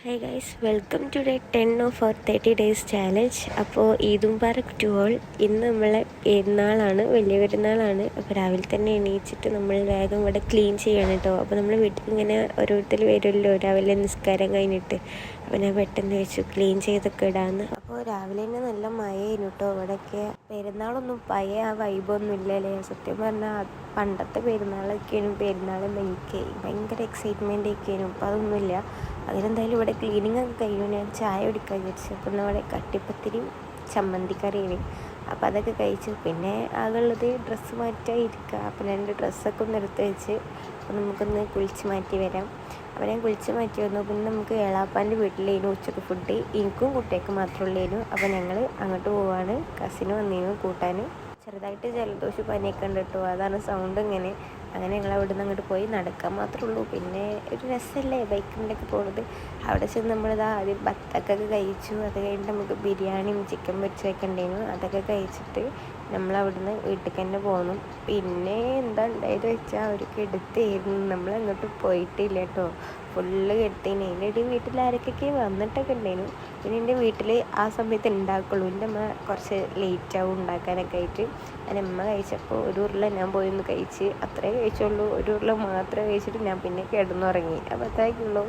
Hi guys, welcome to day 10 of our 30 days challenge. അപ്പോൾ Eid Mubarak to all. ഇന്ന് നമ്മളെ പെരുന്നാളാണ്, വലിയ പെരുന്നാളാണ്. അപ്പോൾ രാവിലെ തന്നെ എണീച്ചിട്ട് നമ്മൾ വേഗം ഇവിടെ ക്ലീൻ ചെയ്യണം കേട്ടോ. അപ്പോൾ നമ്മൾ വീട്ടിൽ ഇങ്ങനെ ഓരോരുത്തർ വരുമല്ലോ രാവിലെ നിസ്കാരം കഴിഞ്ഞിട്ട്. അപ്പോൾ ഞാൻ പെട്ടെന്ന് വെച്ചു ക്ലീൻ ചെയ്തൊക്കെ ഇടാമെന്ന്. അപ്പോൾ രാവിലെ തന്നെ നല്ല മഴയായിരുന്നു കേട്ടോ ഇവിടെയൊക്കെ. പെരുന്നാളൊന്നും പഴയ ആ വൈബൊന്നും ഇല്ലല്ലേ. സത്യം പറഞ്ഞാൽ പണ്ടത്തെ പെരുന്നാളൊക്കെയാണ് പെരുന്നാളെന്ന് എനിക്ക് ഭയങ്കര എക്സൈറ്റ്മെൻ്റ് ഒക്കെയാണ്. ഇപ്പോൾ അതൊന്നുമില്ല. അതിനെന്തായാലും ഇവിടെ ക്ലീനിങ് ഒക്കെ കഴിഞ്ഞു. ഞാൻ ചായ കുടിക്കാൻ വിചാരിച്ചു. അപ്പം നമ്മുടെ കട്ടിപ്പത്തിരിയും ചമ്മന്തിക്കറിയാണ്. അപ്പോൾ അതൊക്കെ കഴിച്ചു. പിന്നെ ആകെയുള്ളത് ഡ്രസ്സ് മാറ്റാൻ ഇരിക്കുക. അപ്പം ഞാൻ എൻ്റെ ഡ്രസ്സൊക്കെ ഒന്ന് എടുത്ത് വെച്ച് അപ്പോൾ നമുക്കൊന്ന് കുളിച്ച് മാറ്റി വരാം. അപ്പോൾ ഞാൻ കുളിച്ച് മാറ്റി വന്നു. പിന്നെ നമുക്ക് ഏളാപ്പാൻ്റെ വീട്ടിലേനു ഉച്ചക്ക് ഫുഡ്. എനിക്കും കുട്ടികൾക്ക് മാത്രമുള്ളേനു. അപ്പോൾ ഞങ്ങൾ അങ്ങോട്ട് പോവാണ്. കസിന് വന്നിരുന്നു കൂട്ടാൻ. ചെറുതായിട്ട് ജലദോഷ പനിയൊക്കെ ഉണ്ട് കേട്ടോ, അതാണ് സൗണ്ട് ഇങ്ങനെ. അങ്ങനെ ഞങ്ങൾ അവിടെ നിന്ന് അങ്ങോട്ട് പോയി. നടക്കാൻ മാത്രമേ ഉള്ളൂ. പിന്നെ ഒരു രസമല്ലേ ബൈക്കിൻ്റെയൊക്കെ പോകുന്നത്. അവിടെ ചെന്ന് നമ്മളിതാ ആദ്യം ബത്തക്കൊക്കെ കഴിച്ചു. അത് കഴിഞ്ഞിട്ട് നമുക്ക് ബിരിയാണിയും ചിക്കൻ പൊരിച്ചൊക്കെ ഉണ്ടായിരുന്നു. അതൊക്കെ കഴിച്ചിട്ട് നമ്മൾ അവിടുന്ന് വീട്ടിലേക്ക് തന്നെ പോന്നു. പിന്നെ എന്താ ഉണ്ടായത് വെച്ചാൽ അവർക്ക് എടുത്തായിരുന്നു. നമ്മളങ്ങോട്ട് പോയിട്ടില്ല കേട്ടോ, ഫുള്ള് കെടുത്തേനെ. എൻ്റെ ഇടയിൽ വീട്ടിൽ ആരൊക്കെ വന്നിട്ടൊക്കെ ഉണ്ടായിരുന്നു. പിന്നെ എൻ്റെ വീട്ടിൽ ആ സമയത്ത് ഉണ്ടാക്കുള്ളൂ. എൻ്റെ അമ്മ കുറച്ച് ലേറ്റാവും ഉണ്ടാക്കാനൊക്കെ ആയിട്ട്. എൻ്റെ അമ്മ കഴിച്ചപ്പോൾ ഒരു ഉരുള ഞാൻ പോയി ഒന്ന് കഴിച്ച്, അത്രേ കഴിച്ചുള്ളൂ. ഒരു ഉരുള മാത്രമേ കഴിച്ചിട്ട് ഞാൻ പിന്നെ കിടന്നുറങ്ങി. അപ്പോൾ അത്രയൊക്കെ ഉള്ളൂ.